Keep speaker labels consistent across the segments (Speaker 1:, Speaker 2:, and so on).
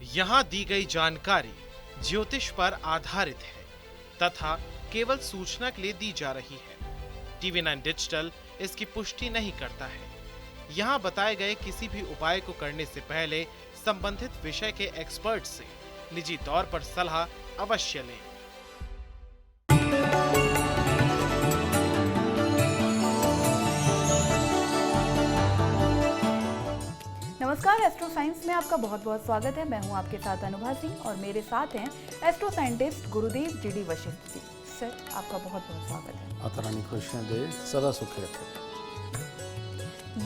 Speaker 1: यहाँ दी गई जानकारी ज्योतिष पर आधारित है तथा केवल सूचना के लिए दी जा रही है। टीवी 9 डिजिटल इसकी पुष्टि नहीं करता है। यहाँ बताए गए किसी भी उपाय को करने से पहले संबंधित विषय के एक्सपर्ट से निजी तौर पर सलाह अवश्य लें।
Speaker 2: नमस्कार, एस्ट्रो साइंस में आपका बहुत बहुत स्वागत है। मैं हूं आपके साथ अनुभा सिंह और मेरे साथ हैं एस्ट्रो साइंटिस्ट गुरुदेव जीडी वशिष्ठ जी। सर, आपका बहुत बहुत स्वागत है।
Speaker 3: माता रानी खुशियां दे, सदा सुखी रखे।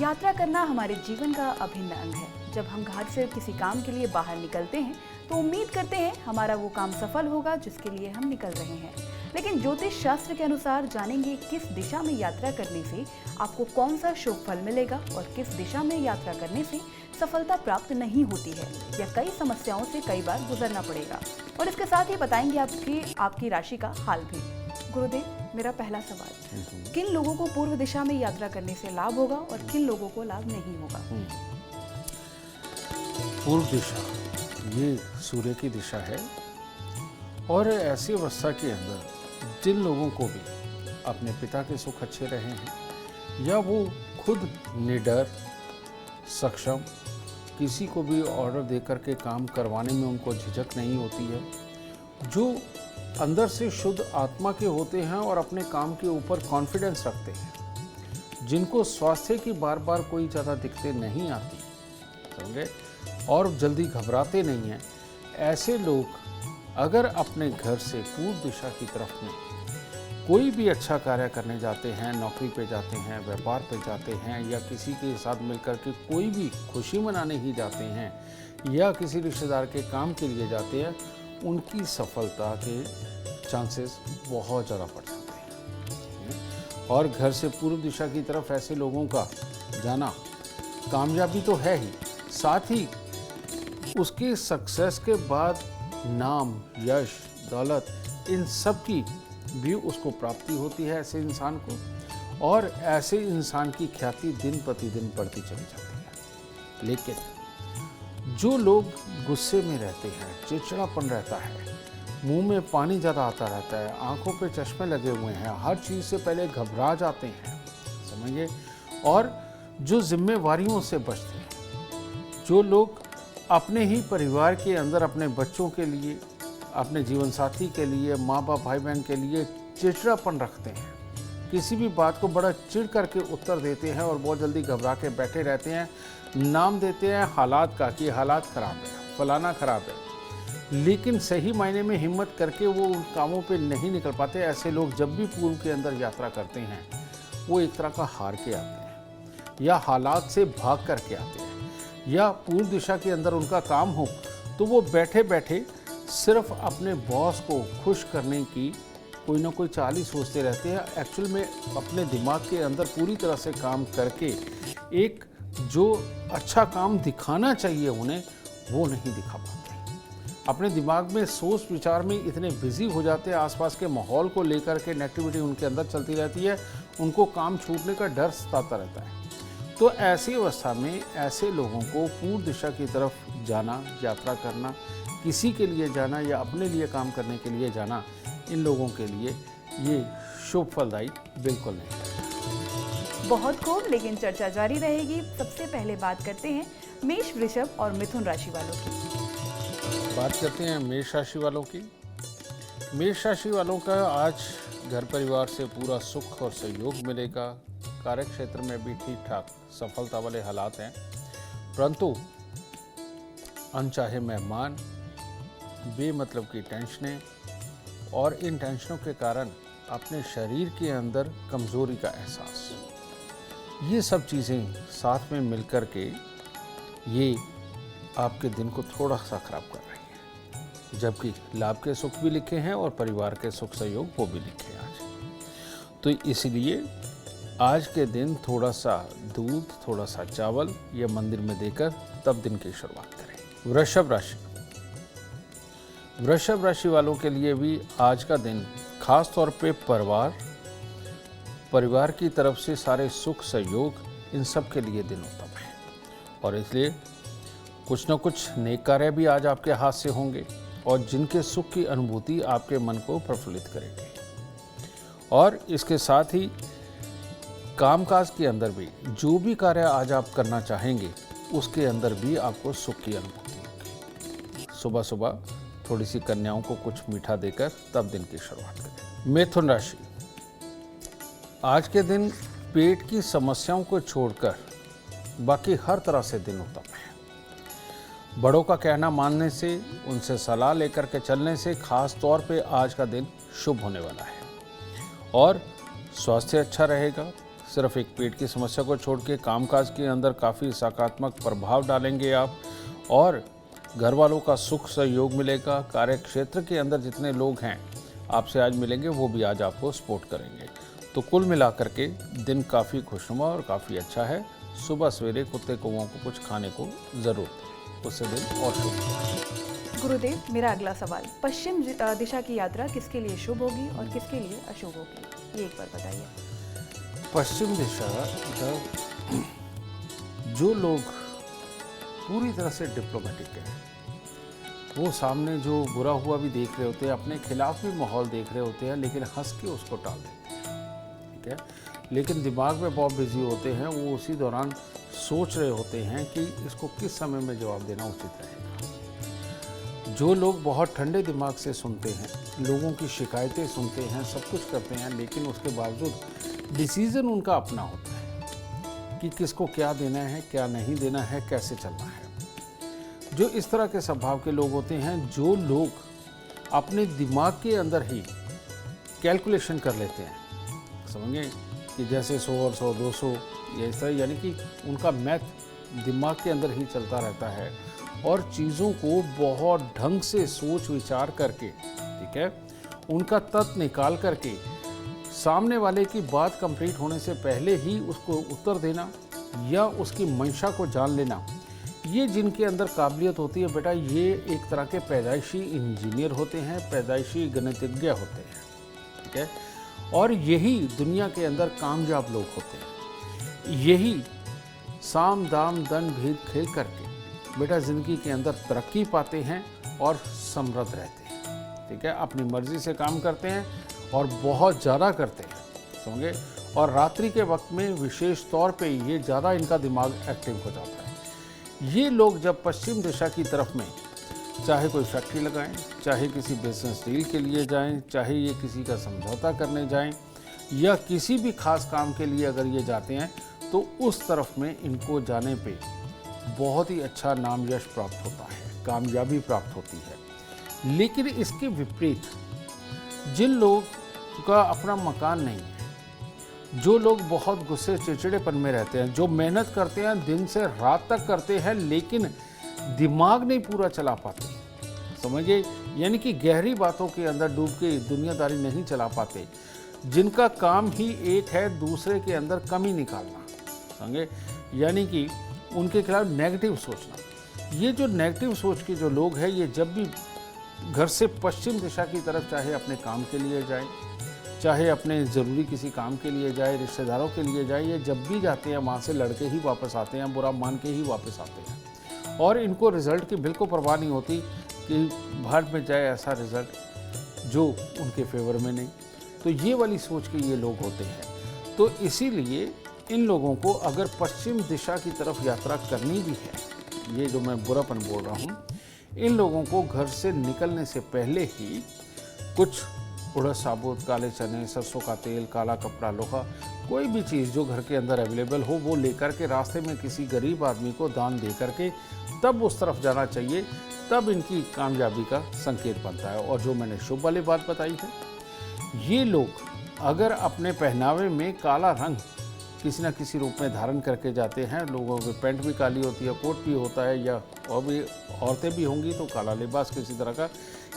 Speaker 2: यात्रा करना हमारे जीवन का अभिन्न अंग है। जब हम घर से किसी काम के लिए बाहर निकलते हैं तो उम्मीद करते हैं हमारा वो काम सफल होगा जिसके लिए हम निकल रहे हैं। लेकिन ज्योतिष शास्त्र के अनुसार जानेंगे किस दिशा में यात्रा करने से आपको कौन सा शुभ फल मिलेगा और किस दिशा में यात्रा करने से सफलता प्राप्त नहीं होती है या कई समस्याओं से कई बार गुजरना पड़ेगा। और इसके साथ ही बताएंगे आपकी राशि का हाल भी। गुरुदेव, मेरा पहला सवाल, किन लोगों को पूर्व दिशा में यात्रा करने से लाभ होगा और किन लोगों को लाभ नहीं होगा?
Speaker 3: पूर्व दिशा ये सूर्य की दिशा है और ऐसी अवस्था के अंदर जिन लोगों को भी अपने पिता के सुख अच्छे रहे हैं या वो खुद निडर सक्षम, किसी को भी ऑर्डर देकर के काम करवाने में उनको झिझक नहीं होती है, जो अंदर से शुद्ध आत्मा के होते हैं और अपने काम के ऊपर कॉन्फिडेंस रखते हैं, जिनको स्वास्थ्य की बार बार कोई ज़्यादा दिक्कतें नहीं आती, समझे, और जल्दी घबराते नहीं हैं, ऐसे लोग अगर अपने घर से पूर्व दिशा की तरफ में कोई भी अच्छा कार्य करने जाते हैं, नौकरी पे जाते हैं, व्यापार पे जाते हैं या किसी के साथ मिलकर के कोई भी खुशी मनाने ही जाते हैं या किसी रिश्तेदार के काम के लिए जाते हैं, उनकी सफलता के चांसेस बहुत ज़्यादा बढ़ जाते हैं। और घर से पूर्व दिशा की तरफ ऐसे लोगों का जाना कामयाबी तो है ही, साथ ही उसके सक्सेस के बाद नाम, यश, दौलत, इन सब की भी उसको प्राप्ति होती है ऐसे इंसान को, और ऐसे इंसान की ख्याति दिन प्रतिदिन बढ़ती चली जाती है। लेकिन जो लोग गुस्से में रहते हैं, चिड़चिड़ापन रहता है, मुंह में पानी ज़्यादा आता रहता है, आंखों पे चश्मे लगे हुए हैं, हर चीज़ से पहले घबरा जाते हैं, समझिए, और जो जिम्मेवारियों से बचते हैं, जो लोग अपने ही परिवार के अंदर अपने बच्चों के लिए, अपने जीवन साथी के लिए, माँ बाप भाई बहन के लिए चिड़चिड़ापन रखते हैं, किसी भी बात को बड़ा चिढ़ करके उत्तर देते हैं और बहुत जल्दी घबरा के बैठे रहते हैं, नाम देते हैं हालात का कि हालात ख़राब है, फलाना ख़राब है, लेकिन सही मायने में हिम्मत करके वो उन कामों पे नहीं निकल पाते। ऐसे लोग जब भी पूर्व के अंदर यात्रा करते हैं वो एक तरह का हार के आते हैं या हालात से भाग करके आते हैं, या पूर्व दिशा के अंदर उनका काम हो तो वो बैठे बैठे सिर्फ अपने बॉस को खुश करने की कोई ना कोई चाल ही सोचते रहते हैं। एक्चुअल में अपने दिमाग के अंदर पूरी तरह से काम करके एक जो अच्छा काम दिखाना चाहिए उन्हें, वो नहीं दिखा पाते। अपने दिमाग में सोच विचार में इतने बिजी हो जाते हैं, आसपास के माहौल को लेकर के नेगेटिविटी उनके अंदर चलती रहती है, उनको काम छूटने का डर सताता रहता है। तो ऐसी अवस्था में ऐसे लोगों को पूर्व दिशा की तरफ जाना, यात्रा करना, किसी के लिए जाना या अपने लिए काम करने के लिए जाना, इन लोगों के लिए ये शुभ फलदायी बिल्कुल नहीं।
Speaker 2: बहुत खूब, लेकिन चर्चा जारी रहेगी। सबसे पहले बात करते हैं मेष, वृषभ और मिथुन राशि वालों की।
Speaker 3: बात करते हैं मेष राशि वालों की। मेष राशि वालों का आज घर परिवार से पूरा सुख और सहयोग मिलेगा। कार्य क्षेत्र में भी ठीक ठाक सफलता वाले हालात हैं, परंतु अनचाहे मेहमान, बेमतलब की टेंशनें और इन टेंशनों के कारण अपने शरीर के अंदर कमज़ोरी का एहसास, ये सब चीज़ें साथ में मिलकर के ये आपके दिन को थोड़ा सा ख़राब कर रही हैं। जबकि लाभ के सुख भी लिखे हैं और परिवार के सुख सहयोग वो भी लिखे हैं आज। तो इसलिए आज के दिन थोड़ा सा दूध, थोड़ा सा चावल ये मंदिर में देकर तब दिन की शुरुआत करें। वृषभ राशि वालों के लिए भी आज का दिन खास तौर पे परिवार की तरफ से सारे सुख सहयोग इन सब के लिए दिन उत्तम है, और इसलिए कुछ न कुछ नेक कार्य भी आज आपके हाथ से होंगे और जिनके सुख की अनुभूति आपके मन को प्रफुल्लित करेगी। और इसके साथ ही कामकाज के अंदर भी जो भी कार्य आज आप करना चाहेंगे उसके अंदर भी आपको सुख की अनुभूति होगी। सुबह सुबह थोड़ी सी कन्याओं को कुछ मीठा देकर तब दिन की शुरुआत करें। मिथुन राशि, आज के दिन पेट की समस्याओं को छोड़कर बाकी हर तरह से दिन उत्तम है। बड़ों का कहना मानने से, उनसे सलाह लेकर के चलने से खास तौर पे आज का दिन शुभ होने वाला है और स्वास्थ्य अच्छा रहेगा। सिर्फ एक पेट की समस्या को छोड़ के कामकाज के अंदर काफ़ी सकारात्मक प्रभाव डालेंगे आप और घर वालों का सुख सहयोग मिलेगा। कार्य क्षेत्र के अंदर जितने लोग हैं आपसे आज मिलेंगे वो भी आज आपको सपोर्ट करेंगे। तो कुल मिलाकर के दिन काफ़ी खुशनुमा और काफ़ी अच्छा है। सुबह सवेरे कुत्ते कौवों को कुछ खाने को ज़रूर दें, उससे दिन और शुभ।
Speaker 2: गुरुदेव, मेरा अगला सवाल, पश्चिम दिशा की यात्रा किसके लिए शुभ होगी और किसके लिए अशुभ होगी, ये एक बार बताइए।
Speaker 3: पश्चिम दिशा, जो लोग पूरी तरह से डिप्लोमेटिक हैं, वो सामने जो बुरा हुआ भी देख रहे होते हैं, अपने खिलाफ भी माहौल देख रहे होते हैं, लेकिन हंस के उसको टाल देते हैं, ठीक है। लेकिन दिमाग में बहुत बिजी होते हैं, वो उसी दौरान सोच रहे होते हैं कि इसको किस समय में जवाब देना उचित रहेगा। जो लोग बहुत ठंडे दिमाग से सुनते हैं, लोगों की शिकायतें सुनते हैं, सब कुछ करते हैं, लेकिन उसके बावजूद डिसीज़न उनका अपना होता है कि किसको क्या देना है, क्या नहीं देना है, कैसे चलना है। जो इस तरह के स्वभाव के लोग होते हैं, जो लोग अपने दिमाग के अंदर ही कैलकुलेशन कर लेते हैं, समझिए कि जैसे 100 और 100 200 या इस तरह, यानी कि उनका मैथ दिमाग के अंदर ही चलता रहता है और चीज़ों को बहुत ढंग से सोच विचार करके, ठीक है, उनका तत्व निकाल करके सामने वाले की बात कंप्लीट होने से पहले ही उसको उत्तर देना या उसकी मंशा को जान लेना, ये जिनके अंदर काबिलियत होती है बेटा, ये एक तरह के पैदाइशी इंजीनियर होते हैं, पैदाइशी गणितज्ञ होते हैं, ठीक है। और यही दुनिया के अंदर कामयाब लोग होते हैं। यही साम दाम दंड भेद खेल करके बेटा ज़िंदगी के अंदर तरक्की पाते हैं और समृद्ध रहते हैं, ठीक है। अपनी मर्ज़ी से काम करते हैं और बहुत ज़्यादा करते हैं, समझे। और रात्रि के वक्त में विशेष तौर पे ये ज़्यादा इनका दिमाग एक्टिव हो जाता है। ये लोग जब पश्चिम दिशा की तरफ में चाहे कोई फैक्ट्री लगाएं, चाहे किसी बिजनेस डील के लिए जाएं, चाहे ये किसी का समझौता करने जाएं या किसी भी खास काम के लिए अगर ये जाते हैं, तो उस तरफ में इनको जाने पे बहुत ही अच्छा नाम यश प्राप्त होता है, कामयाबी प्राप्त होती है। लेकिन इसके विपरीत जिन लोग का अपना मकान नहीं है, जो लोग बहुत गुस्से चिड़चिड़ेपन में रहते हैं, जो मेहनत करते हैं, दिन से रात तक करते हैं, लेकिन दिमाग नहीं पूरा चला पाते, समझिए, यानी कि गहरी बातों के अंदर डूब के दुनियादारी नहीं चला पाते, जिनका काम ही एक है दूसरे के अंदर कमी निकालना, समझे, यानी कि उनके खिलाफ नेगेटिव सोचना। ये जो नेगेटिव सोच के जो लोग हैं, ये जब भी घर से पश्चिम दिशा की तरफ, चाहे अपने काम के लिए जाए, चाहे अपने ज़रूरी किसी काम के लिए जाए, रिश्तेदारों के लिए जाए, ये जब भी जाते हैं वहाँ से लड़के ही वापस आते हैं, बुरा मान के ही वापस आते हैं। और इनको रिज़ल्ट की बिल्कुल परवाह नहीं होती कि बाहर में जाए ऐसा रिज़ल्ट जो उनके फेवर में नहीं। तो ये वाली सोच के ये लोग होते हैं। तो इसीलिए इन लोगों को अगर पश्चिम दिशा की तरफ यात्रा करनी भी है, ये जो मैं बुरापन बोल रहा हूँ, इन लोगों को घर से निकलने से पहले ही कुछ उड़द साबुत, काले चने, सरसों का तेल, काला कपड़ा, लोहा, कोई भी चीज़ जो घर के अंदर अवेलेबल हो वो लेकर के रास्ते में किसी गरीब आदमी को दान दे करके तब उस तरफ जाना चाहिए। तब इनकी कामयाबी का संकेत बनता है। और जो मैंने शुभ वाली बात बताई है, ये लोग अगर अपने पहनावे में काला रंग किसी न किसी रूप में धारण करके जाते हैं, लोगों की पैंट भी काली होती है, कोट भी होता है, या और भी औरतें भी होंगी तो काला लिबास किसी तरह का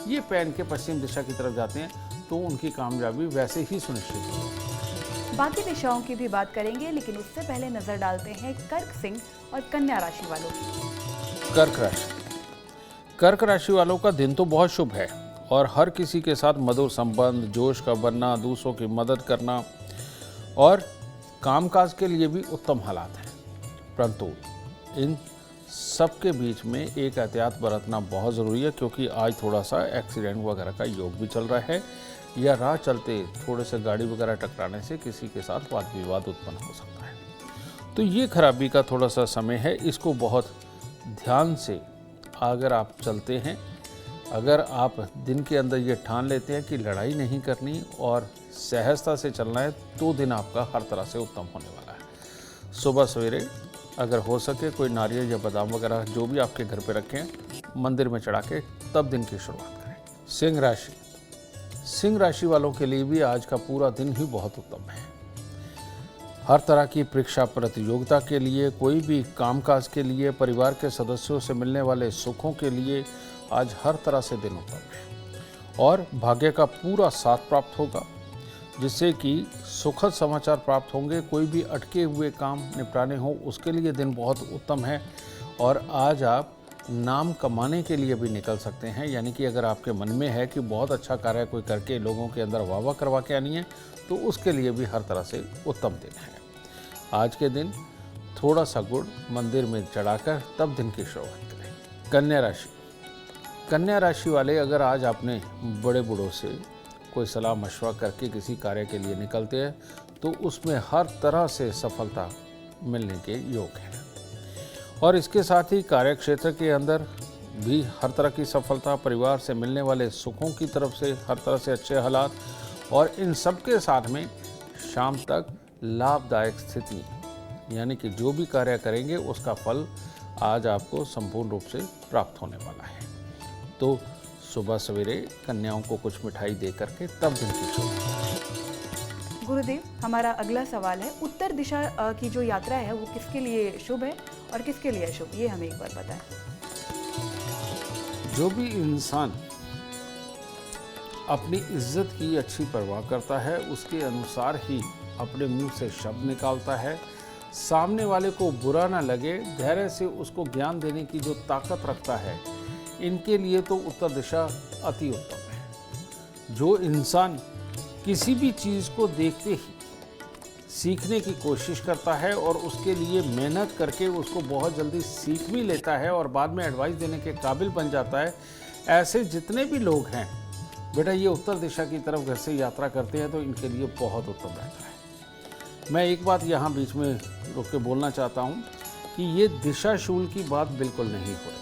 Speaker 3: ये पहन के पश्चिम दिशा की तरफ जाते हैं, तो उनकी कामयाबी वैसे ही सुनिश्चित है।
Speaker 2: बाकी दिशाओं की भी बात करेंगे, लेकिन उससे पहले नजर डालते हैं कर्क सिंह और कन्या राशि वालों की।
Speaker 3: कर्क राशि, कर्क राशि वालों का दिन तो बहुत शुभ है और हर किसी के साथ मधुर संबंध, जोश का बनना, दूसरों की मदद करना और कामकाज के लिए भी उत्तम हालात हैं। परंतु इन सबके बीच में एक एहतियात बरतना बहुत ज़रूरी है, क्योंकि आज थोड़ा सा एक्सीडेंट वगैरह का योग भी चल रहा है, या राह चलते थोड़े से गाड़ी वगैरह टकराने से किसी के साथ वाद विवाद उत्पन्न हो सकता है। तो ये खराबी का थोड़ा सा समय है, इसको बहुत ध्यान से अगर आप चलते हैं, अगर आप दिन के अंदर ये ठान लेते हैं कि लड़ाई नहीं करनी और सहजता से चलना है, तो दिन आपका हर तरह से उत्तम होने वाला है। सुबह सवेरे अगर हो सके कोई नारियल या बादाम वगैरह जो भी आपके घर पे रखें, मंदिर में चढ़ा के तब दिन की शुरुआत करें। सिंह राशि, सिंह राशि वालों के लिए भी आज का पूरा दिन ही बहुत उत्तम है। हर तरह की परीक्षा प्रतियोगिता के लिए, कोई भी कामकाज के लिए, परिवार के सदस्यों से मिलने वाले सुखों के लिए आज हर तरह से दिन उत्तम है और भाग्य का पूरा साथ प्राप्त होगा, जिससे कि सुखद समाचार प्राप्त होंगे। कोई भी अटके हुए काम निपटाने हो उसके लिए दिन बहुत उत्तम है और आज आप नाम कमाने के लिए भी निकल सकते हैं। यानी कि अगर आपके मन में है कि बहुत अच्छा कार्य कोई करके लोगों के अंदर वाह वाह करवा के आनी है, तो उसके लिए भी हर तरह से उत्तम दिन है। आज के दिन थोड़ा सा गुड़ मंदिर में चढ़ाकर तब दिन की शुरुआत करें। कन्या राशि, कन्या राशि वाले अगर आज आपने बड़े बूढ़ों से कोई सलाह मशवरा करके किसी कार्य के लिए निकलते हैं, तो उसमें हर तरह से सफलता मिलने के योग हैं और इसके साथ ही कार्य क्षेत्र के अंदर भी हर तरह की सफलता, परिवार से मिलने वाले सुखों की तरफ से हर तरह से अच्छे हालात और इन सब के साथ में शाम तक लाभदायक स्थिति, यानी कि जो भी कार्य करेंगे उसका फल आज आपको संपूर्ण रूप से प्राप्त होने वाला है। तो सुबह सवेरे कन्याओं को कुछ मिठाई दे करके तब दिन की शुरुआत।
Speaker 2: गुरुदेव, हमारा अगला सवाल है, उत्तर दिशा की जो यात्रा है वो किसके लिए शुभ है और किसके लिए अशुभ, ये हमें एक बार बताएं।
Speaker 3: जो भी इंसान अपनी इज्जत की अच्छी परवाह करता है, उसके अनुसार ही अपने मुंह से शब्द निकालता है। सामने वाले को बुरा ना लगे, धैर्य से उसको ज्ञान देने की जो ताकत रखता है, इनके लिए तो उत्तर दिशा अति उत्तम है। जो इंसान किसी भी चीज़ को देखते ही सीखने की कोशिश करता है और उसके लिए मेहनत करके उसको बहुत जल्दी सीख भी लेता है और बाद में एडवाइस देने के काबिल बन जाता है, ऐसे जितने भी लोग हैं बेटा, ये उत्तर दिशा की तरफ घर से यात्रा करते हैं, तो इनके लिए बहुत उत्तम रहता है। मैं एक बात यहाँ बीच में रुक के बोलना चाहता हूँ कि ये दिशाशूल की बात बिल्कुल नहीं हो रही।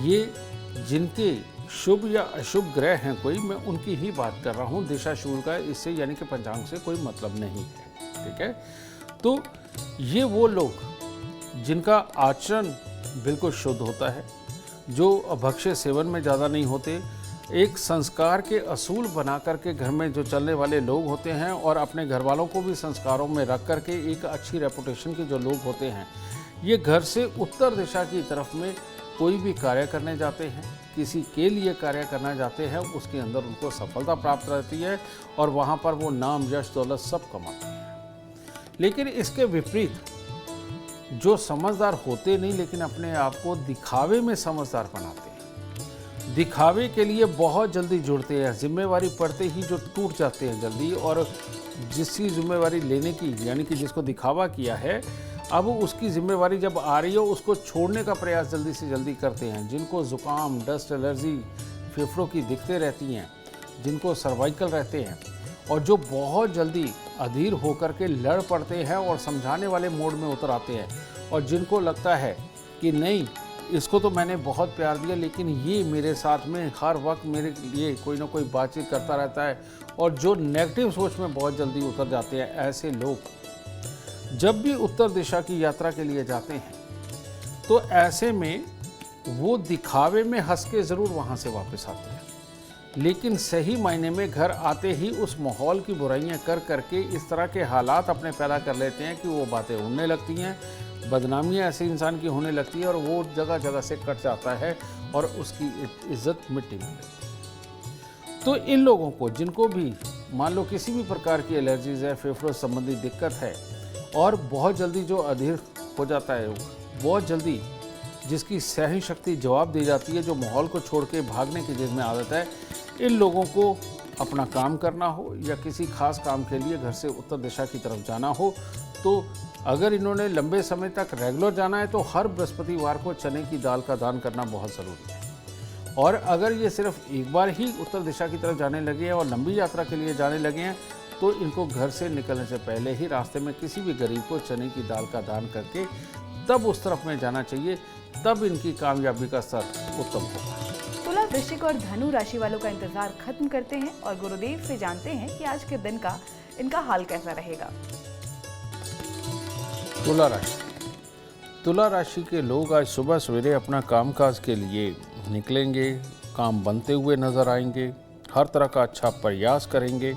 Speaker 3: ये जिनके शुभ या अशुभ ग्रह हैं कोई, मैं उनकी ही बात कर रहा हूँ। दिशाशूल का इससे यानी कि पंचांग से कोई मतलब नहीं है, ठीक है। तो ये वो लोग जिनका आचरण बिल्कुल शुद्ध होता है, जो भक्ष्य सेवन में ज़्यादा नहीं होते, एक संस्कार के असूल बना करके घर में जो चलने वाले लोग होते हैं और अपने घर वालों को भी संस्कारों में रख करके एक अच्छी रेपुटेशन के जो लोग होते हैं, ये घर से उत्तर दिशा की तरफ में कोई भी कार्य करने जाते हैं, किसी के लिए कार्य करना जाते हैं, उसके अंदर उनको सफलता प्राप्त रहती है और वहाँ पर वो नाम, यश, दौलत सब कमाते हैं। लेकिन इसके विपरीत जो समझदार होते नहीं लेकिन अपने आप को दिखावे में समझदार बनाते हैं, दिखावे के लिए बहुत जल्दी जुड़ते हैं, जिम्मेवारी पड़ते ही जो टूट जाते हैं जल्दी, और जिसकी जिम्मेवारी लेने की यानी कि जिसको दिखावा किया है, अब उसकी जिम्मेवारी जब आ रही हो उसको छोड़ने का प्रयास जल्दी से जल्दी करते हैं। जिनको ज़ुकाम, डस्ट एलर्जी, फेफड़ों की दिक्कतें रहती हैं, जिनको सर्वाइकल रहते हैं और जो बहुत जल्दी अधीर होकर के लड़ पड़ते हैं और समझाने वाले मोड में उतर आते हैं, और जिनको लगता है कि नहीं इसको तो मैंने बहुत प्यार दिया लेकिन ये मेरे साथ में हर वक्त मेरे लिए कोई ना कोई बातचीत करता रहता है, और जो नेगेटिव सोच में बहुत जल्दी उतर जाते हैं, ऐसे लोग जब भी उत्तर दिशा की यात्रा के लिए जाते हैं तो ऐसे में वो दिखावे में हंस के ज़रूर वहाँ से वापस आते हैं, लेकिन सही मायने में घर आते ही उस माहौल की बुराइयां कर करके इस तरह के हालात अपने पैदा कर लेते हैं कि वो बातें उड़ने लगती हैं, बदनामियां ऐसे इंसान की होने लगती है और वो जगह जगह से कट जाता है और उसकी इज्जत मिट्टी में लगती है। तो इन लोगों को जिनको भी मान लो किसी भी प्रकार की एलर्जीज है, फेफड़ों संबंधी दिक्कत है और बहुत जल्दी जो अधीर हो जाता है, बहुत जल्दी जिसकी सहन शक्ति जवाब दे जाती है, जो माहौल को छोड़ के भागने की जिसमें आदत है, इन लोगों को अपना काम करना हो या किसी खास काम के लिए घर से उत्तर दिशा की तरफ जाना हो तो अगर इन्होंने लंबे समय तक रेगुलर जाना है तो हर बृहस्पतिवार को चने की दाल का दान करना बहुत ज़रूरी है। और अगर ये सिर्फ एक बार ही उत्तर दिशा की तरफ जाने लगे हैं और लंबी यात्रा के लिए जाने लगे हैं तो इनको घर से निकलने से पहले ही रास्ते में किसी भी गरीब को चने की दाल का दान करके तब उस तरफ में जाना चाहिए, तब इनकी कामयाबी का स्तर उत्तम होगा।
Speaker 2: तुला, वृश्चिक और धनु राशि वालों का इंतजार खत्म करते हैं और गुरुदेव से जानते हैं कि आज के दिन का इनका हाल कैसा रहेगा।
Speaker 3: तुला राशि। तुला राशि के लोग आज सुबह सवेरे अपना कामकाज के लिए निकलेंगे, काम बनते हुए नजर आएंगे, हर तरह का अच्छा प्रयास करेंगे,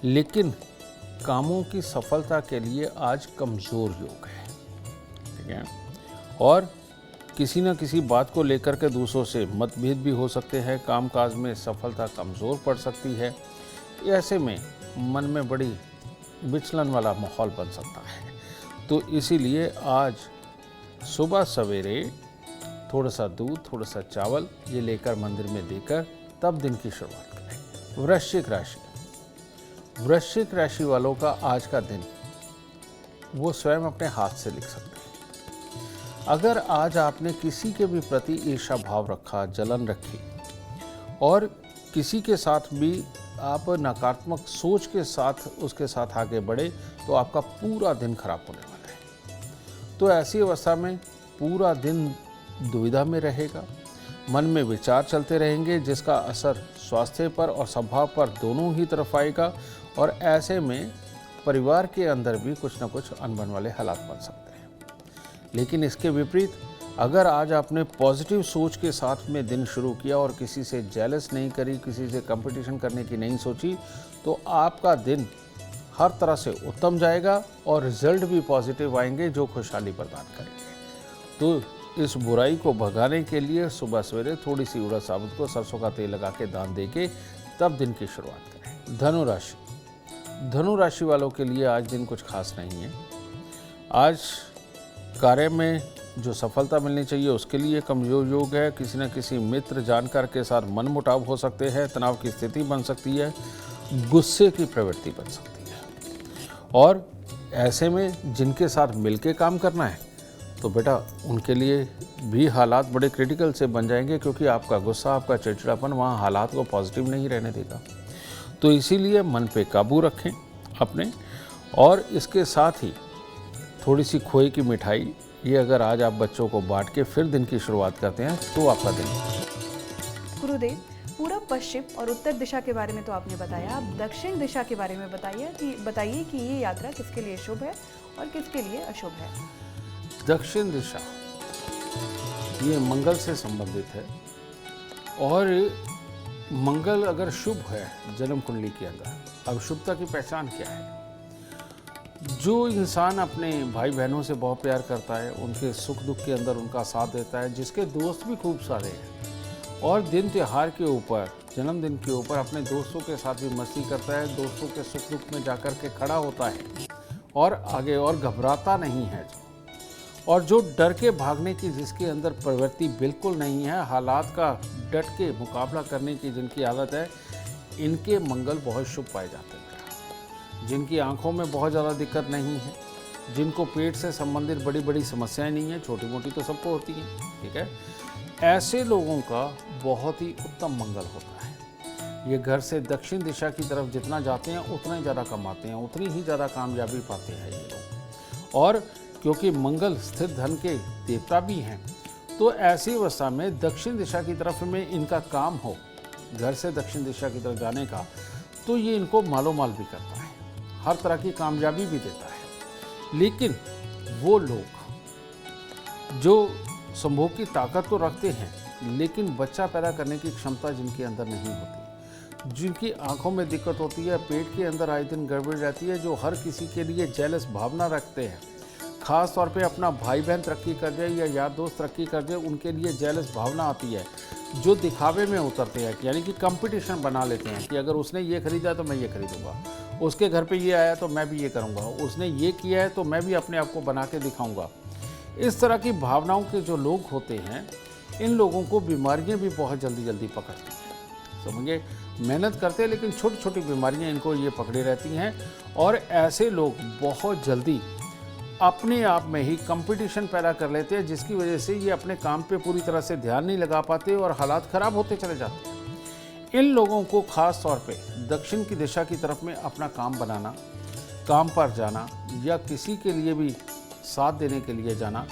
Speaker 3: लेकिन कामों की सफलता के लिए आज कमज़ोर योग है, ठीक है। और किसी न किसी बात को लेकर के दूसरों से मतभेद भी हो सकते हैं, कामकाज में सफलता कमज़ोर पड़ सकती है। ऐसे में मन में बड़ी विचलन वाला माहौल बन सकता है। तो इसीलिए आज सुबह सवेरे थोड़ा सा दूध, थोड़ा सा चावल ये लेकर मंदिर में देकर तब दिन की शुरुआत करें। वृश्चिक राशि। वृश्चिक राशि वालों का आज का दिन वो स्वयं अपने हाथ से लिख सकते हैं। अगर आज आपने किसी के भी प्रति ईर्ष्या भाव रखा, जलन रखी और किसी के साथ भी आप नकारात्मक सोच के साथ उसके साथ आगे बढ़े तो आपका पूरा दिन खराब होने वाला है। तो ऐसी अवस्था में पूरा दिन दुविधा में रहेगा, मन में विचार चलते रहेंगे जिसका असर स्वास्थ्य पर और स्वभाव पर दोनों ही तरफ आएगा और ऐसे में परिवार के अंदर भी कुछ न कुछ अनबन वाले हालात बन सकते हैं। लेकिन इसके विपरीत अगर आज आपने पॉजिटिव सोच के साथ में दिन शुरू किया और किसी से जेलस नहीं करी, किसी से कंपटीशन करने की नहीं सोची, तो आपका दिन हर तरह से उत्तम जाएगा और रिजल्ट भी पॉजिटिव आएंगे जो खुशहाली प्रदान करेंगे। तो इस बुराई को भगाने के लिए सुबह सवेरे थोड़ी सी उड़द साबुत को सरसों का तेल लगा के दान दे के तब दिन की शुरुआत करें। धनु राशि। धनु राशि वालों के लिए आज दिन कुछ खास नहीं है। आज कार्य में जो सफलता मिलनी चाहिए उसके लिए कमजोर योग है। किसी न किसी मित्र जानकार के साथ मनमुटाव हो सकते हैं, तनाव की स्थिति बन सकती है, गुस्से की प्रवृत्ति बन सकती है। और ऐसे में जिनके साथ मिलके काम करना है तो बेटा उनके लिए भी हालात बड़े क्रिटिकल से बन जाएंगे, क्योंकि आपका गुस्सा, आपका चिड़चिड़ापन वहाँ हालात को पॉजिटिव नहीं रहने देगा। तो इसीलिए मन पे काबू रखें अपने। और इसके साथ ही थोड़ी सी खोए की मिठाई ये अगर आज आप बच्चों को बांट के फिर दिन की शुरुआत करते हैं तो आपका दिन।
Speaker 2: गुरुदेव, पूर्व, पश्चिम और उत्तर दिशा के बारे में तो आपने बताया, अब दक्षिण दिशा के बारे में बताइए कि ये यात्रा किसके लिए शुभ है और किसके लिए अशुभ है।
Speaker 3: दक्षिण दिशा ये मंगल से संबंधित है और मंगल अगर शुभ है जन्म कुंडली के अंदर, अब शुभता की पहचान क्या है? जो इंसान अपने भाई बहनों से बहुत प्यार करता है, उनके सुख दुख के अंदर उनका साथ देता है, जिसके दोस्त भी खूब सारे हैं और दिन त्योहार के ऊपर, जन्मदिन के ऊपर अपने दोस्तों के साथ भी मस्ती करता है, दोस्तों के सुख दुख में जाकर के खड़ा होता है और आगे और घबराता नहीं है, और जो डर के भागने की जिसके अंदर प्रवृत्ति बिल्कुल नहीं है, हालात का डट के मुकाबला करने की जिनकी आदत है, इनके मंगल बहुत शुभ पाए जाते हैं। जिनकी आंखों में बहुत ज़्यादा दिक्कत नहीं है, जिनको पेट से संबंधित बड़ी बड़ी समस्याएं नहीं हैं, छोटी मोटी तो सबको होती हैं, ठीक है, ऐसे लोगों का बहुत ही उत्तम मंगल होता है। ये घर से दक्षिण दिशा की तरफ जितना जाते हैं उतना ही ज़्यादा कमाते हैं, उतनी ही ज़्यादा कामयाबी पाते हैं ये लोग। और क्योंकि मंगल स्थिर धन के देवता भी हैं, तो ऐसी अवस्था में दक्षिण दिशा की तरफ में इनका काम हो, घर से दक्षिण दिशा की तरफ जाने का, तो ये इनको मालो माल भी करता है, हर तरह की कामयाबी भी देता है। लेकिन वो लोग जो संभोग की ताकत तो रखते हैं, लेकिन बच्चा पैदा करने की क्षमता जिनके अंदर नहीं होती, जिनकी आंखों में दिक्कत होती है, पेट के अंदर आए दिन गड़बड़ रहती है, जो हर किसी के लिए जेलस भावना रखते हैं, खास तौर पे अपना भाई बहन तरक्की कर जाए या यार दोस्त तरक्की कर जाए, उनके लिए जेलस भावना आती है, जो दिखावे में उतरते हैं, यानी कि कंपटीशन बना लेते हैं कि अगर उसने ये खरीदा तो मैं ये खरीदूंगा, उसके घर पे ये आया तो मैं भी ये करूंगा, उसने ये किया है तो मैं भी अपने आप को बना के दिखाऊंगा। इस तरह की भावनाओं के जो लोग होते हैं, इन लोगों को बीमारियां भी बहुत जल्दी जल्दी पकड़ती हैं। समझिए मेहनत करते हैं लेकिन छोटी छोटी बीमारियां इनको ये पकड़े रहती हैं, और ऐसे लोग बहुत जल्दी अपने आप में ही कंपटीशन पैदा कर लेते हैं, जिसकी वजह से ये अपने काम पे पूरी तरह से ध्यान नहीं लगा पाते और हालात ख़राब होते चले जाते हैं। इन लोगों को ख़ास तौर पे दक्षिण की दिशा की तरफ में अपना काम बनाना, काम पर जाना या किसी के लिए भी साथ देने के लिए जाना,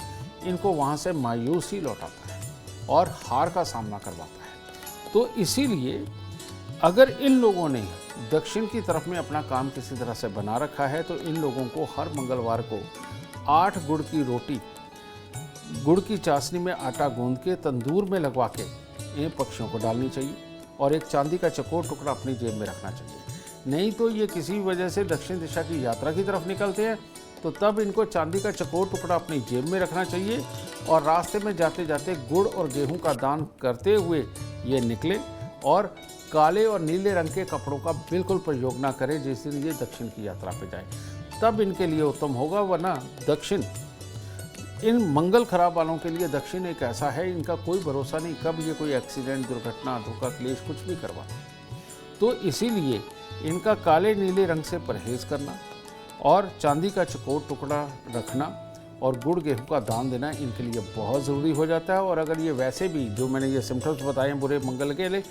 Speaker 3: इनको वहाँ से मायूसी लौटाता है और हार का सामना करवाता है। तो इसीलिए अगर इन लोगों ने दक्षिण की तरफ में अपना काम किसी तरह से बना रखा है तो इन लोगों को हर मंगलवार को 8 गुड़ की रोटी गुड़ की चाशनी में आटा गूंद के तंदूर में लगवा के इन पक्षियों को डालनी चाहिए, और एक चांदी का चकोर टुकड़ा अपनी जेब में रखना चाहिए। नहीं तो ये किसी वजह से दक्षिण दिशा की यात्रा की तरफ निकलते हैं तो तब इनको चांदी का चकोर टुकड़ा अपनी जेब में रखना चाहिए, और रास्ते में जाते जाते गुड़ और गेहूं का दान करते हुए ये निकले, और काले और नीले रंग के कपड़ों का बिल्कुल प्रयोग ना करें जिस दिन ये दक्षिण की यात्रा पे जाए, तब इनके लिए उत्तम होगा। वरना दक्षिण, इन मंगल खराब वालों के लिए दक्षिण एक ऐसा है, इनका कोई भरोसा नहीं कब ये कोई एक्सीडेंट, दुर्घटना, धोखा, क्लेश कुछ भी करवाते हैं। तो इसीलिए इनका काले नीले रंग से परहेज करना और चांदी का चकोर टुकड़ा रखना और गुड़ गेहूं का दान देना इनके लिए बहुत ज़रूरी हो जाता है। और अगर ये वैसे भी जो मैंने ये सिम्टम्स बताए हैं बुरे मंगल के लिए,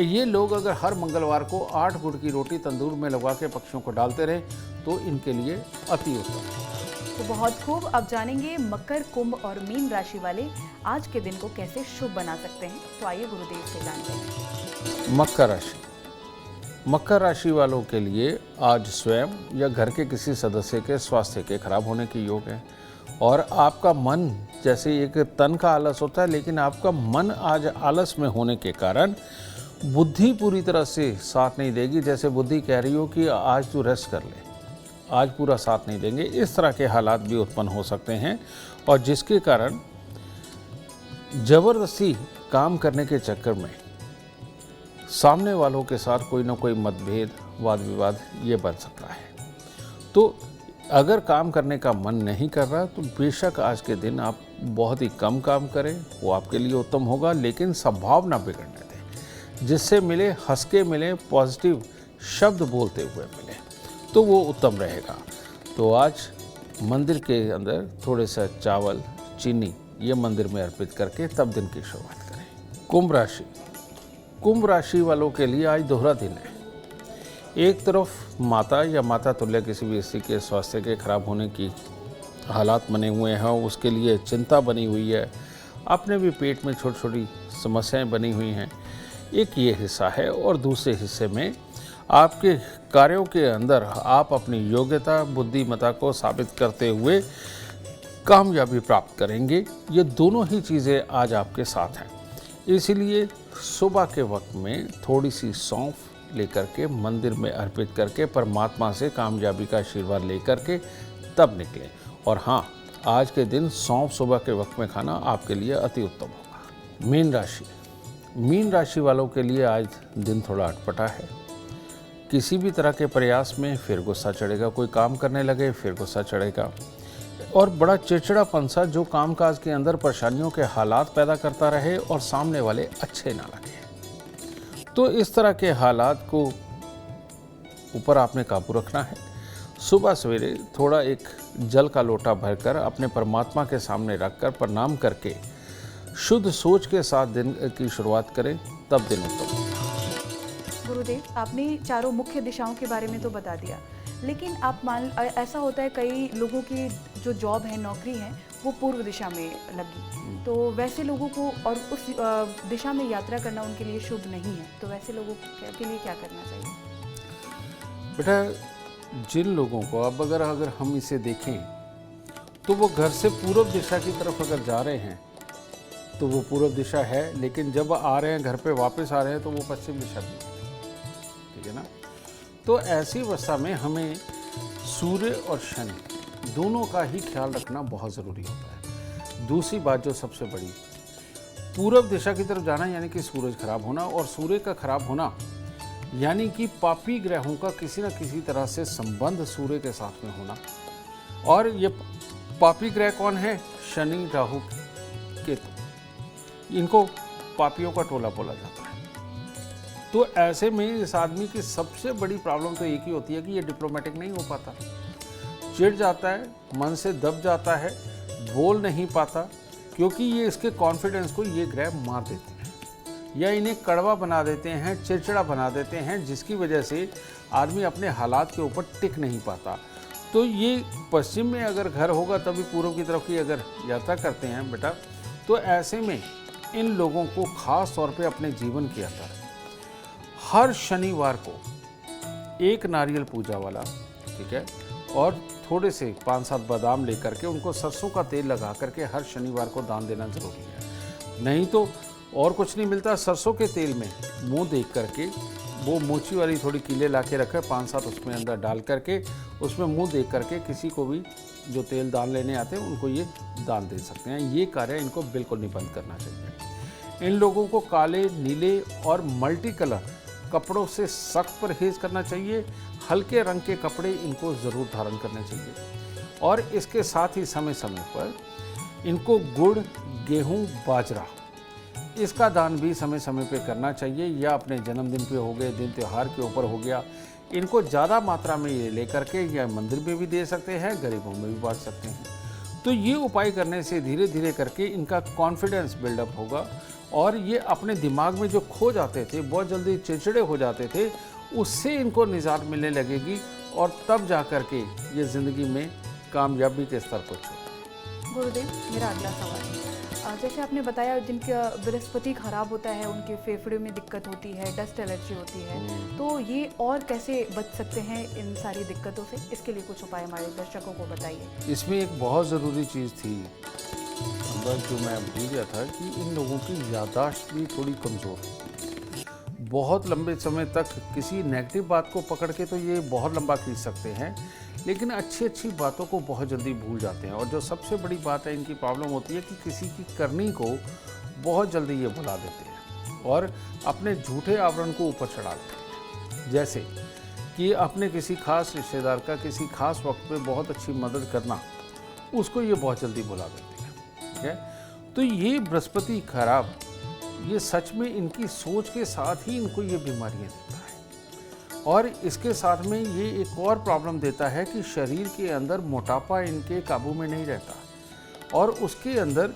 Speaker 3: ये लोग अगर हर मंगलवार को 8 गुड़ की रोटी तंदूर में लगवा के पक्षियों को डालते रहे तो इनके लिए अति उत्तम है।
Speaker 2: तो बहुत खूब। अब जानेंगे मकर, कुंभ और मीन राशि वाले आज के दिन को कैसे शुभ बना सकते हैं। तो आइए गुरुदेव से जानते हैं।
Speaker 3: मकर राशि, मकर राशि वालों के लिए आज स्वयं या घर के किसी सदस्य के स्वास्थ्य के खराब होने के योग है, और आपका मन, जैसे एक तन का आलस होता है लेकिन आपका मन आज आलस में होने के कारण बुद्धि पूरी तरह से साथ नहीं देगी। जैसे बुद्धि कह रही हो कि आज तू रेस्ट कर ले, आज पूरा साथ नहीं देंगे। इस तरह के हालात भी उत्पन्न हो सकते हैं, और जिसके कारण जबरदस्ती काम करने के चक्कर में सामने वालों के साथ कोई ना कोई मतभेद, वाद विवाद ये बन सकता है। तो अगर काम करने का मन नहीं कर रहा तो बेशक आज के दिन आप बहुत ही कम काम करें, वो आपके लिए उत्तम होगा। लेकिन स्वभाव ना बिगड़ने दें, जिससे मिले हंस के मिले, पॉजिटिव शब्द बोलते हुए मिले तो वो उत्तम रहेगा। तो आज मंदिर के अंदर थोड़े सा चावल, चीनी ये मंदिर में अर्पित करके तब दिन की शुरुआत करें। कुंभ राशि, कुंभ राशि वालों के लिए आज दोहरा दिन है। एक तरफ माता या माता तुल्य किसी भी स्त्री के स्वास्थ्य के खराब होने की हालात बने हुए हैं, उसके लिए चिंता बनी हुई है, अपने भी पेट में छोटी छोटी समस्याएं बनी हुई हैं, एक ये हिस्सा है। और दूसरे हिस्से में आपके कार्यों के अंदर आप अपनी योग्यता, बुद्धिमत्ता को साबित करते हुए कामयाबी प्राप्त करेंगे। ये दोनों ही चीज़ें आज आपके साथ हैं। इसलिए सुबह के वक्त में थोड़ी सी सौंफ लेकर के मंदिर में अर्पित करके परमात्मा से कामयाबी का आशीर्वाद लेकर के तब निकलें। और हाँ, आज के दिन सौंफ सुबह के वक्त में खाना आपके लिए अति उत्तम होगा। मीन राशि, मीन राशि वालों के लिए आज दिन थोड़ा अटपटा है। किसी भी तरह के प्रयास में फिर गुस्सा चढ़ेगा, कोई काम करने लगे फिर गुस्सा चढ़ेगा, और बड़ा चिड़चिड़ापन सा जो कामकाज के अंदर परेशानियों के हालात पैदा करता रहे और सामने वाले अच्छे ना लगे। तो इस तरह के हालात को ऊपर आपने काबू रखना है। सुबह सवेरे थोड़ा एक जल का लोटा भरकर अपने परमात्मा के सामने रखकर प्रणाम करके शुद्ध सोच के साथ दिन की शुरुआत करें, तब दिन उत्तम होगा।
Speaker 2: गुरुदेव, आपने चारों मुख्य दिशाओं के बारे में तो बता दिया, लेकिन आप ऐसा होता है कई लोगों की जो जॉब है, नौकरी है, वो पूर्व दिशा में लगी, तो वैसे लोगों को और उस दिशा में यात्रा करना उनके लिए शुभ नहीं है, तो वैसे लोगों के लिए क्या करना चाहिए?
Speaker 3: बेटा, जिन लोगों को अब अगर हम इसे देखें तो वो घर से पूर्व दिशा की तरफ अगर जा रहे हैं तो वो पूर्व दिशा है, लेकिन जब आ रहे हैं घर पे वापस आ रहे हैं तो वो पश्चिम दिशा की, ठीक है ना। तो ऐसी अवस्था में हमें सूर्य और शनि दोनों का ही ख्याल रखना बहुत ज़रूरी होता है। दूसरी बात जो सबसे बड़ी, पूर्व दिशा की तरफ जाना यानी कि सूरज खराब होना, और सूर्य का खराब होना यानी कि पापी ग्रहों का किसी न किसी तरह से संबंध सूर्य के साथ में होना। और ये पापी ग्रह कौन है? शनि, राहु, केतु, इनको पापियों का टोला बोला जाता है। तो ऐसे में इस आदमी की सबसे बड़ी प्रॉब्लम तो एक ही होती है कि ये डिप्लोमेटिक नहीं हो पाता, चिढ़ जाता है, मन से दब जाता है, बोल नहीं पाता, क्योंकि ये इसके कॉन्फिडेंस को ये ग्रह मार देते हैं या इन्हें कड़वा बना देते हैं, चिड़चिड़ा बना देते हैं, जिसकी वजह से आदमी अपने हालात के ऊपर टिक नहीं पाता। तो ये पश्चिम में अगर घर होगा तभी पूर्व की तरफ की अगर यात्रा करते हैं बेटा, तो ऐसे में इन लोगों को खास तौर पे अपने जीवन के अंदर हर शनिवार को एक नारियल पूजा वाला, ठीक है, और थोड़े से 5-7 बादाम लेकर के उनको सरसों का तेल लगा करके हर शनिवार को दान देना जरूरी है। नहीं तो और कुछ नहीं मिलता, सरसों के तेल में मुंह देख करके वो मोची वाली थोड़ी कीले ला के रखे, 5-7 उसमें अंदर डाल करके उसमें मुंह देख करके किसी को भी जो तेल दान लेने आते हैं उनको ये दान दे सकते हैं। ये कार्य इनको बिल्कुल नहीं बंद करना चाहिए। इन लोगों को काले, नीले और मल्टी कलर कपड़ों से सख्त परहेज करना चाहिए। हल्के रंग के कपड़े इनको ज़रूर धारण करने चाहिए और इसके साथ ही समय समय पर इनको गुड़, गेहूँ, बाजरा इसका दान भी समय समय पे करना चाहिए, या अपने जन्मदिन पे हो गए, दिन त्यौहार के ऊपर हो गया, इनको ज़्यादा मात्रा में ये लेकर के या मंदिर में भी दे सकते हैं, गरीबों में भी बांट सकते हैं। तो ये उपाय करने से धीरे धीरे करके इनका कॉन्फिडेंस बिल्डअप होगा और ये अपने दिमाग में जो खो जाते थे, बहुत जल्दी चिड़चिड़े हो जाते थे, उससे इनको निजात मिलने लगेगी और तब जा कर के ये ज़िंदगी में कामयाबी के स्तर पर छू।
Speaker 2: गुरुदेव, मेरा अगला सवाल है, जैसे आपने बताया जिनका बृहस्पति खराब होता है उनके फेफड़े में दिक्कत होती है, डस्ट एलर्जी होती है, तो ये और कैसे बच सकते हैं इन सारी दिक्कतों से? इसके लिए कुछ उपाय हमारे दर्शकों को बताइए।
Speaker 3: इसमें एक बहुत ज़रूरी चीज़ थी अंदर जो मैं भूल गया था कि इन लोगों की याददाश्त भी थोड़ी कमज़ोर होती है। बहुत लंबे समय तक किसी नेगेटिव बात को पकड़ के तो ये बहुत लंबा खींच सकते हैं, लेकिन अच्छी अच्छी बातों को बहुत जल्दी भूल जाते हैं। और जो सबसे बड़ी बात है इनकी प्रॉब्लम होती है कि किसी की करनी को बहुत जल्दी ये भुला देते हैं और अपने झूठे आवरण को ऊपर चढ़ा देते हैं। जैसे कि अपने किसी खास रिश्तेदार का किसी खास वक्त पे बहुत अच्छी मदद करना, उसको ये बहुत जल्दी भुला देते हैं, ठीक है। तो ये बृहस्पति खराब, ये सच में इनकी सोच के साथ ही इनको ये बीमारियाँ देता है। और इसके साथ में ये एक और प्रॉब्लम देता है कि शरीर के अंदर मोटापा इनके काबू में नहीं रहता और उसके अंदर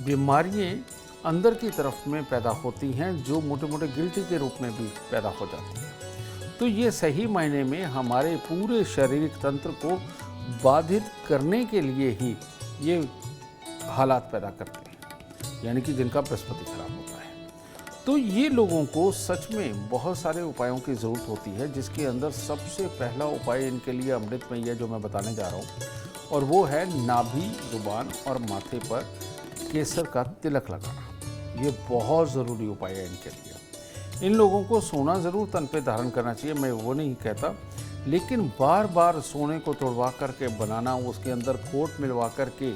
Speaker 3: बीमारियाँ अंदर की तरफ में पैदा होती हैं, जो मोटे मोटे गिल्टी के रूप में भी पैदा हो जाती हैं। तो ये सही मायने में हमारे पूरे शारीरिक तंत्र को बाधित करने के लिए ही ये हालात पैदा करते हैं, यानी कि जिनका बृहस्पति खराब होता है। तो ये लोगों को सच में बहुत सारे उपायों की ज़रूरत होती है, जिसके अंदर सबसे पहला उपाय इनके लिए अमृतमय है जो मैं बताने जा रहा हूँ, और वो है नाभि, जुबान और माथे पर केसर का तिलक लगाना। ये बहुत ज़रूरी उपाय है इनके लिए। इन लोगों को सोना ज़रूर तन पे धारण करना चाहिए, मैं वो नहीं कहता, लेकिन बार बार सोने को तोड़वा करके बनाना, उसके अंदर कोट मिलवा करके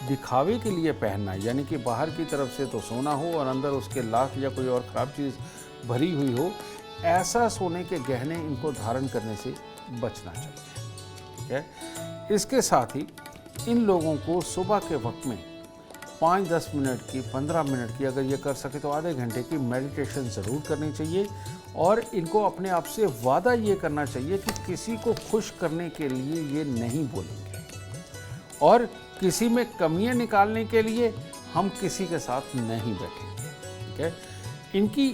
Speaker 3: दिखावे के लिए पहनना, यानी कि बाहर की तरफ से तो सोना हो और अंदर उसके लाख या कोई और ख़राब चीज़ भरी हुई हो, ऐसा सोने के गहने इनको धारण करने से बचना चाहिए, ठीक है। इसके साथ ही इन लोगों को सुबह के वक्त में 5-10 मिनट की, 15 मिनट की, अगर ये कर सके तो आधे घंटे की मेडिटेशन ज़रूर करनी चाहिए। और इनको अपने आप से वादा ये करना चाहिए कि किसी को खुश करने के लिए ये नहीं बोलेंगे और किसी में कमियां निकालने के लिए हम किसी के साथ नहीं बैठेंगे, ठीक है। इनकी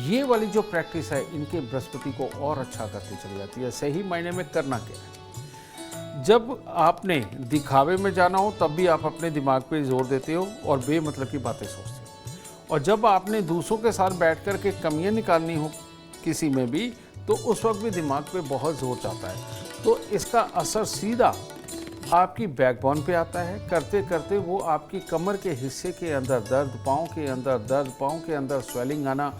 Speaker 3: ये वाली जो प्रैक्टिस है इनके बृहस्पति को और अच्छा करती चली जाती है। सही मायने में करना क्या है, जब आपने दिखावे में जाना हो तब भी आप अपने दिमाग पे जोर देते हो और बेमतलब की बातें सोचते हो, और जब आपने दूसरों के साथ बैठ कर के कमियाँ निकालनी हो किसी में भी, तो उस वक्त भी दिमाग पे बहुत जोर जाता है। तो इसका असर सीधा आपकी बैकबोन पे आता है। करते करते वो आपकी कमर के हिस्से के अंदर दर्द, पाँव के अंदर दर्द, पाँव के अंदर स्वेलिंग आना,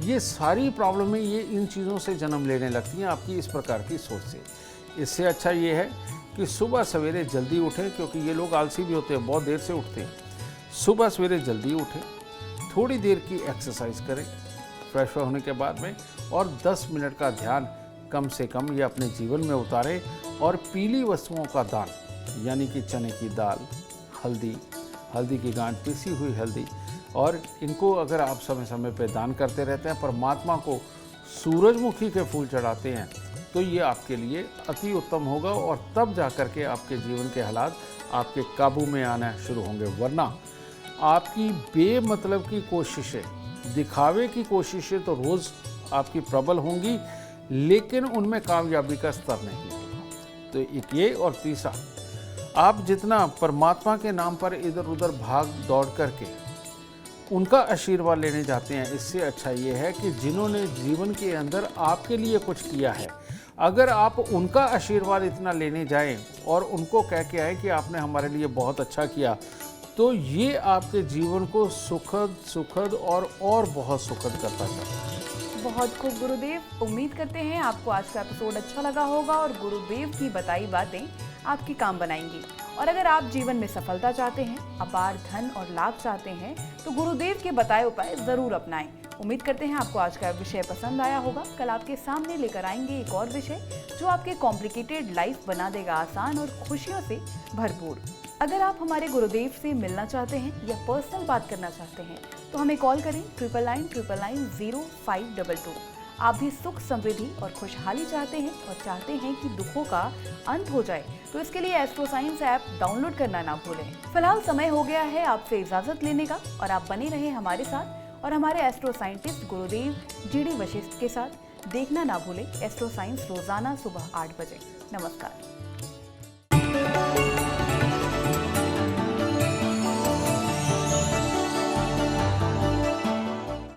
Speaker 3: ये सारी प्रॉब्लमें ये इन चीज़ों से जन्म लेने लगती हैं आपकी इस प्रकार की सोच से। इससे अच्छा ये है कि सुबह सवेरे जल्दी उठें, क्योंकि ये लोग आलसी भी होते हैं, बहुत देर से उठते हैं। सुबह सवेरे जल्दी उठें, थोड़ी देर की एक्सरसाइज करें फ्रेश होने के बाद में, और 10 मिनट का ध्यान कम से कम ये अपने जीवन में उतारें। और पीली वस्तुओं का दान, यानी कि चने की दाल, हल्दी की गांठ, पिसी हुई हल्दी, और इनको अगर आप समय समय पर दान करते रहते हैं, परमात्मा को सूरजमुखी के फूल चढ़ाते हैं तो ये आपके लिए अति उत्तम होगा, और तब जाकर के आपके जीवन के हालात आपके काबू में आना शुरू होंगे। वरना आपकी बेमतलब की कोशिशें, दिखावे की कोशिशें तो रोज़ आपकी प्रबल होंगी, लेकिन उनमें कामयाबी का स्तर नहीं होगा। तो एक ये, और तीसरा, आप जितना परमात्मा के नाम पर इधर उधर भाग दौड़ करके उनका आशीर्वाद लेने जाते हैं, इससे अच्छा ये है कि जिन्होंने जीवन के अंदर आपके लिए कुछ किया है, अगर आप उनका आशीर्वाद इतना लेने जाएं और उनको कह के आए कि आपने हमारे लिए बहुत अच्छा किया, तो ये आपके जीवन को सुखद और बहुत सुखद करता है।
Speaker 2: बहुत खूब गुरुदेव, उम्मीद करते हैं आपको आज का एपिसोड अच्छा लगा होगा और गुरुदेव की बताई बातें आपकी काम बनाएंगी। और अगर आप जीवन में सफलता चाहते हैं, अपार धन और लाभ चाहते हैं, तो गुरुदेव के बताए उपाय जरूर अपनाएं। उम्मीद करते हैं आपको आज का विषय पसंद आया होगा। कल आपके सामने लेकर आएंगे एक और विषय जो आपके कॉम्प्लिकेटेड लाइफ बना देगा आसान और खुशियों से भरपूर। अगर आप हमारे गुरुदेव से मिलना चाहते हैं या पर्सनल बात करना चाहते हैं तो हमें कॉल करें 9999900522। आप भी सुख, समृद्धि और खुशहाली चाहते हैं और चाहते हैं कि दुखों का अंत हो जाए, तो इसके लिए एस्ट्रो साइंस ऐप डाउनलोड करना ना भूलें। फिलहाल समय हो गया है आपसे इजाजत लेने का, और आप बने रहें हमारे साथ और हमारे एस्ट्रो साइंटिस्ट गुरुदेव GD वशिष्ठ के साथ। देखना ना भूलें एस्ट्रो साइंस रोजाना सुबह 8 बजे। नमस्कार।